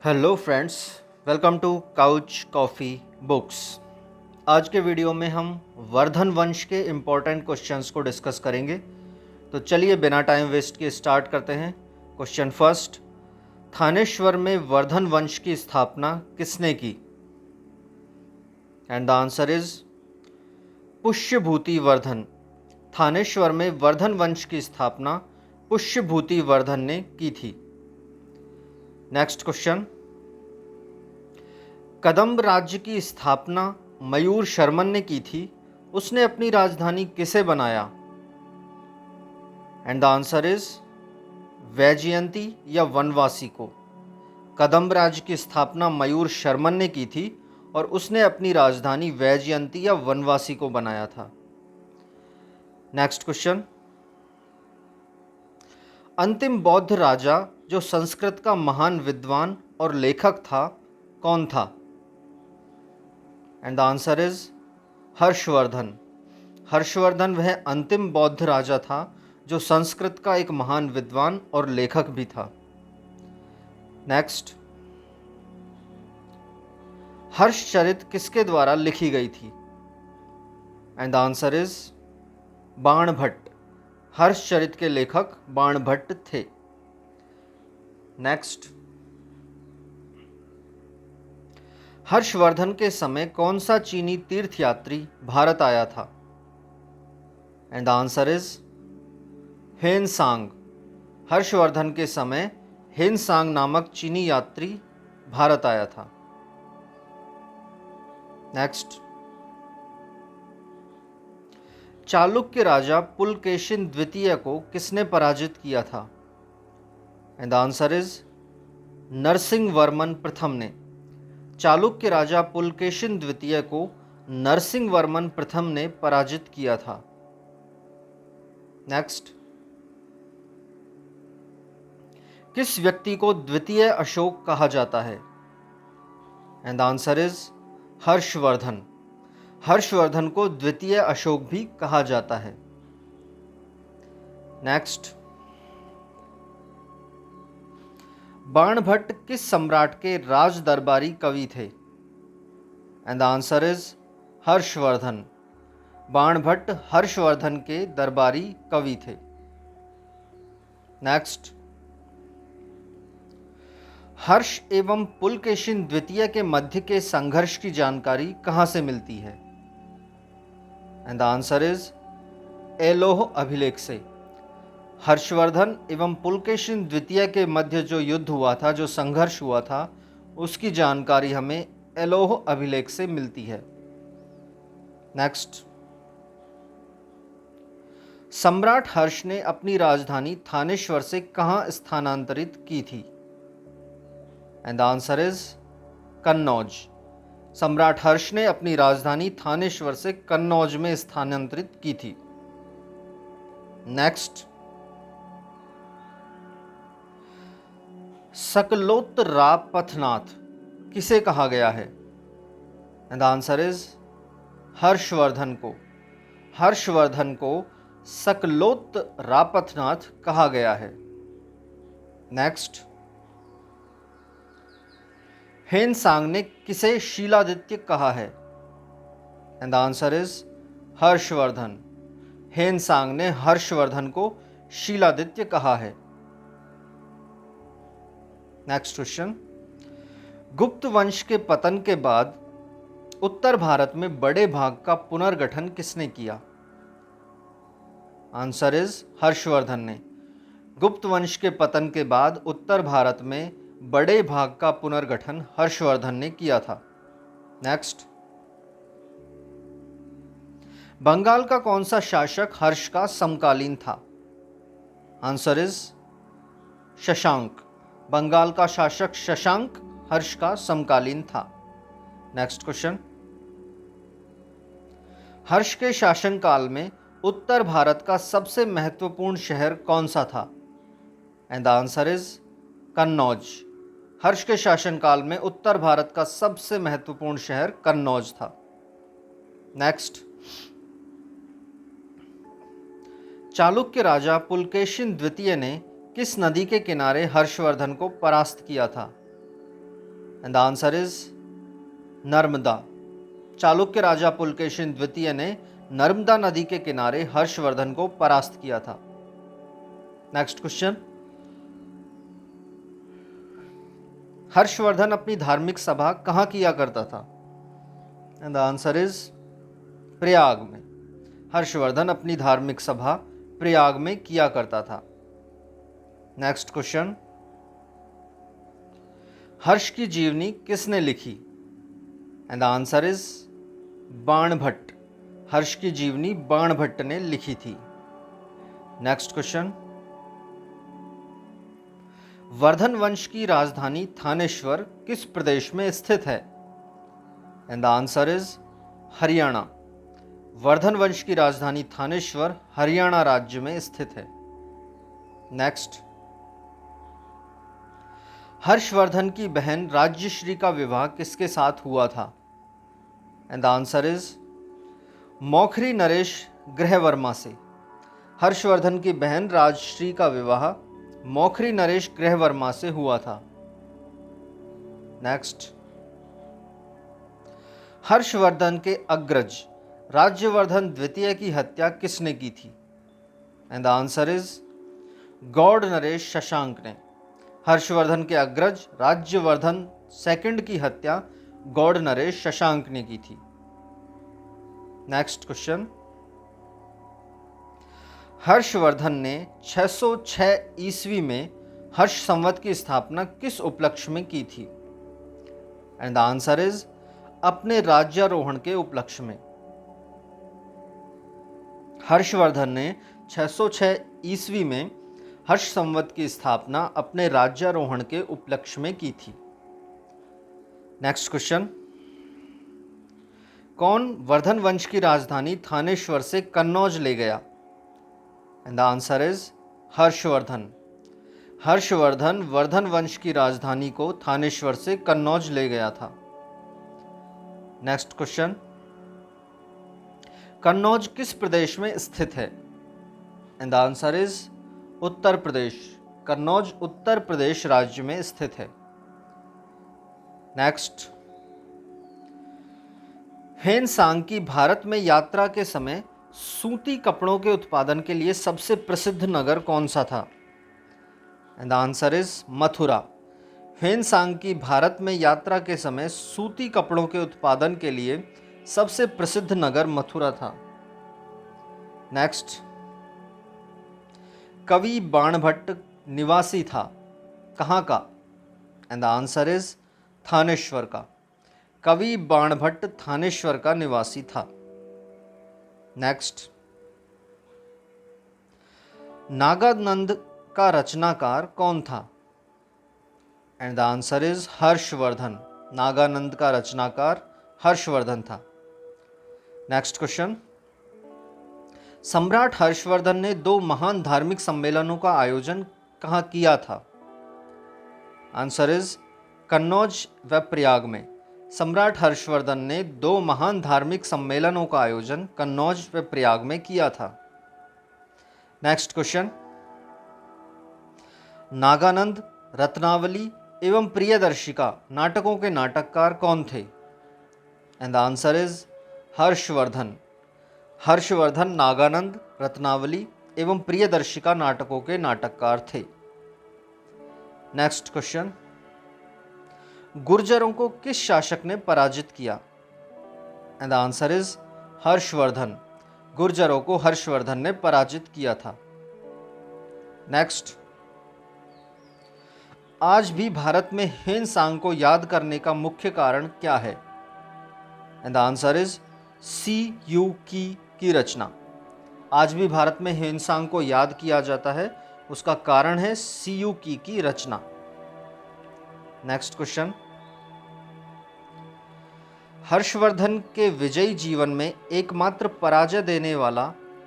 Hello friends, welcome to couch coffee books. आज के video में हम वर्धन वंश के इम्पोर्टेंट क्वेश्चंस को डिस्कस करेंगे। तो चलिए बिना टाइम वेस्ट किए स्टार्ट करते हैं। क्वेश्चन फर्स्ट, थानेश्वर में वर्धन वंश की स्थापना किसने की? And the answer is Pushyabhuti Vardhan. Thaneshwar में वर्धन वंश की स्थापना पुष्यभूति वर्धन ने की थी। नेक्स्ट क्वेश्चन, कदंब राज्य की स्थापना मयूर शर्मन ने की थी। उसने अपनी राजधानी किसे बनाया? And the answer is Vaijayanti या वनवासी को। कदंब राज्य की स्थापना मयूर शर्मन ने की थी और उसने अपनी राजधानी वैजयंती या वनवासी को बनाया था। नेक्स्ट क्वेश्चन, अंतिम बौद्ध राजा जो संस्कृत का महान विद्वान और लेखक था, कौन था? And the answer is Harshavardhan. Harshvardhan वह अंतिम बौद्ध राजा था जो संस्कृत का एक महान विद्वान और लेखक भी था। नेक्स्ट, हर्षचरित किसके द्वारा लिखी गई थी? And the answer is Banabhatta. Harshacharita के लेखक बाणभट्ट थे। नेक्स्ट, हर्षवर्धन के समय कौन सा चीनी तीर्थयात्री भारत आया था? And the answer is Hiuen Tsang. Harshvardhan के समय हेनसांग नामक चीनी यात्री भारत आया था। नेक्स्ट, चालुक्य राजा पुलकेशिन द्वितीय को किसने पराजित किया था? And the answer is Narasimha Varman प्रथम ने। चालुक्य राजा पुलकेशिन द्वितीय को नरसिंह वर्मन प्रथम ने पराजित किया था। नेक्स्ट, किस व्यक्ति को द्वितीय अशोक कहा जाता है? And the answer is Harshavardhan. Harshvardhan को द्वितीय अशोक भी कहा जाता है। नेक्स्ट, बाणभट्ट किस सम्राट के राज दरबारी कवि थे? And the answer is Harshvardhan. Banabhatta Harshvardhan के दरबारी कवि थे। नेक्स्ट, हर्ष एवं पुलकेशिन द्वितीय के मध्य के संघर्ष की जानकारी कहां से मिलती है? एंड द आंसर इज एलोह अभिलेख से। हर्षवर्धन एवं पुलकेशिन द्वितीय के मध्य जो युद्ध हुआ था, जो संघर्ष हुआ था, उसकी जानकारी हमें एलोह अभिलेख से मिलती है। नेक्स्ट, सम्राट हर्ष ने अपनी राजधानी थानेश्वर से कहां स्थानांतरित की थी? And the answer is Kannauj. सम्राट हर्ष ने अपनी राजधानी थानेश्वर से कन्नौज में स्थानांतरित की थी। नेक्स्ट, सकलोतरापथनाथ किसे कहा गया है? And the answer is Harshvardhan को। हर्षवर्धन को सकलोतरापथनाथ कहा गया है। नेक्स्ट, हेनसांग ने किसे शीलादित्य कहा है? And the answer is Harshvardhan. Hiuen Tsang ने हर्षवर्धन को शीलादित्य कहा है। नेक्स्ट क्वेश्चन, गुप्त वंश के पतन के बाद उत्तर भारत में बड़े भाग का पुनर्गठन किसने किया? आंसर इज हर्षवर्धन ने। गुप्त वंश के पतन के बाद उत्तर भारत में बड़े भाग का पुनर्गठन हर्षवर्धन ने किया था। नेक्स्ट, बंगाल का कौन सा शासक हर्ष का समकालीन था? Answer is Shashank. बंगाल का शासक शशांक हर्ष का समकालीन था। नेक्स्ट क्वेश्चन, हर्ष के शासनकाल में उत्तर भारत का सबसे महत्वपूर्ण शहर कौन सा था? And the answer is Kannauj. Harsha के शासनकाल में उत्तर भारत का सबसे महत्वपूर्ण शहर कन्नौज था। नेक्स्ट, चालुक्य राजा पुलकेशिन द्वितीय ने किस नदी के किनारे हर्षवर्धन को परास्त किया था? And the answer is Narmada. Chalukya राजा पुलकेशिन द्वितीय ने नर्मदा नदी के किनारे हर्षवर्धन को परास्त किया था। नेक्स्ट क्वेश्चन, हर्षवर्धन अपनी धार्मिक सभा कहाँ किया करता था? And the answer is Prayag में। हर्षवर्धन अपनी धार्मिक सभा प्रयाग में किया करता था। नेक्स्ट क्वेश्चन, हर्ष की जीवनी किसने लिखी? And the answer is Banabhatta. Harsha की जीवनी बाणभट्ट ने लिखी थी। नेक्स्ट क्वेश्चन, वर्धन वंश की राजधानी थानेश्वर किस प्रदेश में स्थित है? And the answer is Haryana. Vardhan वंश की राजधानी थानेश्वर हरियाणा राज्य में स्थित है। नेक्स्ट, हर्षवर्धन की बहन राज्यश्री का विवाह किसके साथ हुआ था? And the answer is Maukhari Naresh Grihavarma से। हर्षवर्धन की बहन राजश्री का विवाह मौखरी नरेश गृहवर्मा से हुआ था। नेक्स्ट, हर्षवर्धन के अग्रज राज्यवर्धन द्वितीय की हत्या किसने की थी? And the answer is Gauda नरेश शशांक ने। हर्षवर्धन के अग्रज राज्यवर्धन सेकंड की हत्या गौड़ नरेश शशांक ने की थी। नेक्स्ट क्वेश्चन, हर्षवर्धन ने 606 ईस्वी में हर्ष संवत की स्थापना किस उपलक्ष्य में की थी? एंड द आंसर इज अपने राज्यारोहण के उपलक्ष्य में। हर्षवर्धन ने 606 ईस्वी में हर्ष संवत की स्थापना अपने राज्यारोहण के उपलक्ष्य में की थी। नेक्स्ट क्वेश्चन, कौन वर्धन वंश की राजधानी थानेश्वर से कन्नौज ले गया? And the answer is Harshavardhan. Harshvardhan Vardhan वंश की राजधानी को थानेश्वर से कन्नौज ले गया था। नेक्स्ट क्वेश्चन, कन्नौज किस प्रदेश में स्थित है? And the answer is Uttar Pradesh. Kannauj Uttar Pradesh राज्य में स्थित है। नेक्स्ट, हेनसांग की भारत में यात्रा के समय सूती कपड़ों के उत्पादन के लिए सबसे प्रसिद्ध नगर कौन सा था? And the answer is Mathura. Hiuen Tsang की भारत में यात्रा के समय सूती कपड़ों के उत्पादन के लिए सबसे प्रसिद्ध नगर मथुरा था। नेक्स्ट, कवि बाणभट्ट निवासी था कहाँ का? And the answer is Thaneshwar का। कवि बाणभट्ट थानेश्वर का निवासी था। नेक्स्ट, नागानंद का रचनाकार कौन था? And the answer is Harshvardhan. Naganand का रचनाकार हर्षवर्धन था। नेक्स्ट क्वेश्चन, सम्राट हर्षवर्धन ने 2 महान धार्मिक सम्मेलनों का आयोजन कहाँ किया था? आंसर इज कन्नौज व प्रयाग में। सम्राट हर्षवर्धन ने 2 महान धार्मिक सम्मेलनों का आयोजन कन्नौज व प्रयाग में किया था। नेक्स्ट क्वेश्चन, नागानंद, रत्नावली एवं प्रियदर्शिका नाटकों के नाटककार कौन थे? And the answer is Harshavardhan. Harshvardhan Naganand, Ratnavali एवं प्रियदर्शिका नाटकों के नाटककार थे। नेक्स्ट क्वेश्चन, गुर्जरों को किस शासक ने पराजित किया? And the answer is Harshvardhan. गुर्जरों को हर्षवर्धन ने पराजित किया था। नेक्स्ट, आज भी भारत में हेनसांग को याद करने का मुख्य कारण क्या है? And the answer is CU की रचना। आज भी भारत में हेनसांग को याद किया जाता है, उसका कारण है CU की रचना। नेक्स्ट क्वेश्चन, हर्षवर्धन के विजयी जीवन में एकमात्र पराजय देने वाला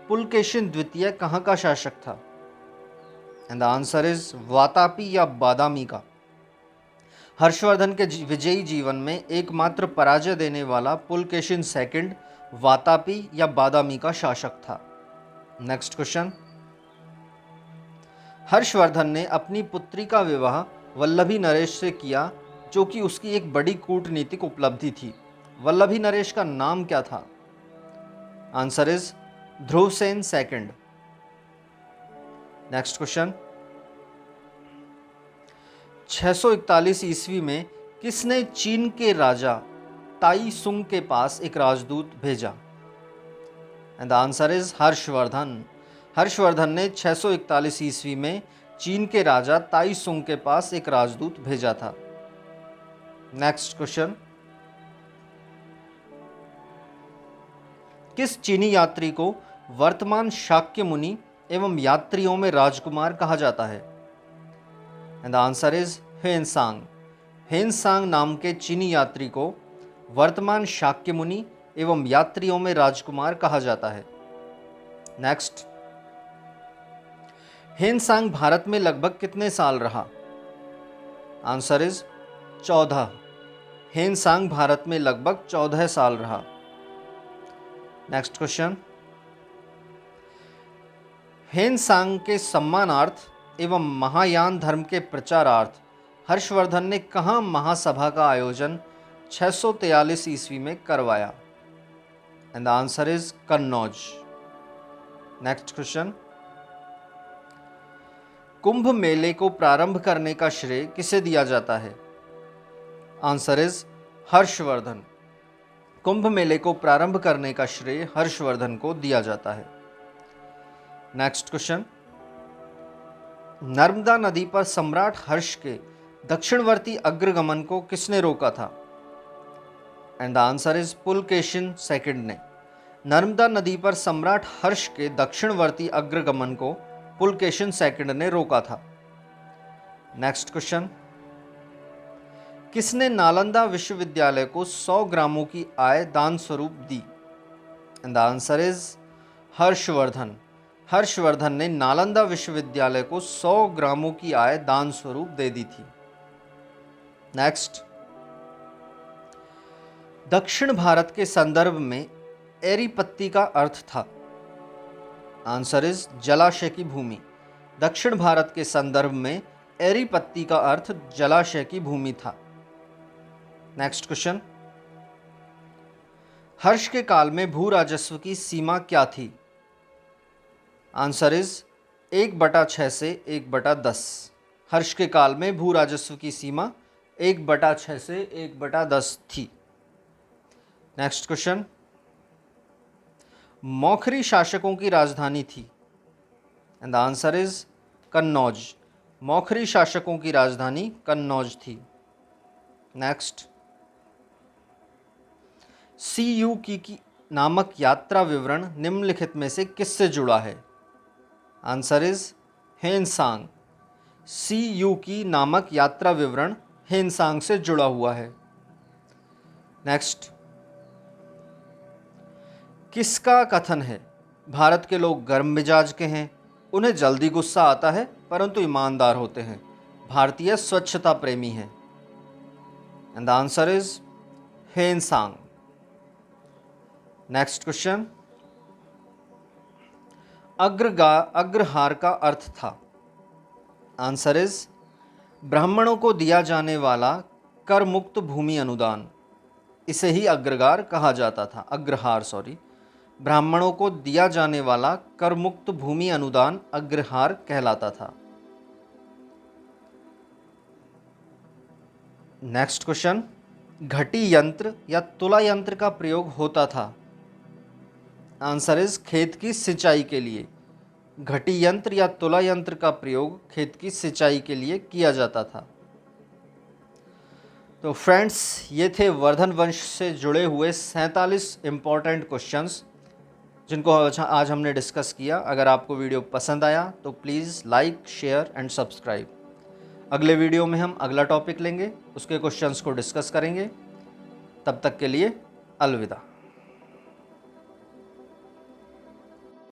पुलकेशिन द्वितीय कहाँ का शासक था? And the answer is Vatapi या बादामी का। हर्षवर्धन के विजयी जीवन में एकमात्र पराजय देने वाला पुलकेशिन सेकंड वातापी या बादामी का शासक था। नेक्स्ट क्वेश्चन, हर्षवर्धन ने अपनी पुत्री का विवाह वल्लभी नरेश से किया जो कि उसकी एक बड़ी कूटनीतिक उपलब्धि थी। वल्लभी नरेश का नाम क्या था? Answer is Dhruvasena second. Next question, 641 ईस्वी में किसने चीन के राजा ताई सुंग के पास एक राजदूत भेजा? And the answer is Harshavardhan. Harshavardhan ने 641 ईस्वी में चीन के राजा ताई सुंग के पास एक राजदूत भेजा था। नेक्स्ट क्वेश्चन, किस चीनी यात्री को वर्तमान शाक्य मुनि एवं यात्रियों में राजकुमार कहा जाता है? And the answer is Hiuen Tsang. Hiuen Tsang नाम के चीनी यात्री को वर्तमान शाक्य मुनि एवं यात्रियों में राजकुमार कहा जाता है। नेक्स्ट, हेनसांग भारत में लगभग कितने साल रहा? Answer is 14। हेनसांग भारत में लगभग 14 साल रहा। नेक्स्ट क्वेश्चन, हेनसांग के सम्मानार्थ एवं महायान धर्म के प्रचारार्थ हर्षवर्धन ने कहाँ महासभा का आयोजन 643 ईस्वी में करवाया? And the answer is Kannauj. Next question, Kumbh मेले को प्रारंभ करने का श्रेय किसे दिया जाता है? Answer is Harshvardhan. कुंभ मेले को प्रारंभ करने का श्रेय हर्षवर्धन को दिया जाता है। नेक्स्ट क्वेश्चन, नर्मदा नदी पर सम्राट हर्ष के दक्षिणवर्ती अग्रगमन को किसने रोका था? And the answer is Pulakeshin second ने। नर्मदा नदी पर सम्राट हर्ष के दक्षिणवर्ती अग्रगमन को पुलकेशिन सेकंड ने रोका था। नेक्स्ट क्वेश्चन, किसने नालंदा विश्वविद्यालय को 100 ग्रामों की आय दान स्वरूप दी? And the answer is Harshavardhan. Harshavardhan ने नालंदा विश्वविद्यालय को 100 ग्रामों की आय दान स्वरूप दे दी थी। नेक्स्ट, दक्षिण भारत के संदर्भ में एरीपत्ती का अर्थ था? आंसर इज जलाशय की भूमि। दक्षिण भारत के संदर्भ में एरीपत्ती का अर्थ जलाशय की भूमि था। नेक्स्ट क्वेश्चन, हर्ष के काल में भू राजस्व की सीमा क्या थी? आंसर इज 1/6 से 1/10। हर्ष के काल में भू राजस्व की सीमा 1/6 से 1/10 थी। नेक्स्ट क्वेश्चन, मौखरी शासकों की राजधानी थी? And the answer is Kannauj. Maukhari शासकों की राजधानी कन्नौज थी। नेक्स्ट, सीयू की नामक यात्रा विवरण निम्नलिखित में से किससे जुड़ा है? Answer is Hiuen Tsang. सीयू की नामक यात्रा विवरण हेनसांग से जुड़ा हुआ है। नेक्स्ट, किसका कथन है भारत के लोग गर्म मिजाज के हैं, उन्हें जल्दी गुस्सा आता है परंतु ईमानदार होते हैं, भारतीय स्वच्छता प्रेमी हैं? And the answer is Hiuen Tsang. Next question, अग्रहार का अर्थ था? आंसर इज ब्राह्मणों को दिया जाने वाला कर मुक्त भूमि अनुदान, इसे ही अग्रहार कहा जाता था। ब्राह्मणों को दिया जाने वाला कर मुक्त भूमि अनुदान अग्रहार कहलाता था। नेक्स्ट क्वेश्चन, घटी यंत्र या तुला यंत्र का प्रयोग होता था? आंसर इज खेत की सिंचाई के लिए। घटी यंत्र या तुला यंत्र का प्रयोग खेत की सिंचाई के लिए किया जाता था। तो फ्रेंड्स, ये थे वर्धन वंश से जुड़े हुए 47 इम्पॉर्टेंट क्वेश्चंस जिनको आज हमने डिस्कस किया। अगर आपको वीडियो पसंद आया तो please like, share and subscribe. अगले वीडियो में हम अगला टॉपिक लेंगे, उसके क्वेश्चंस को डिस्कस करेंगे। तब तक के लिए अलविदा।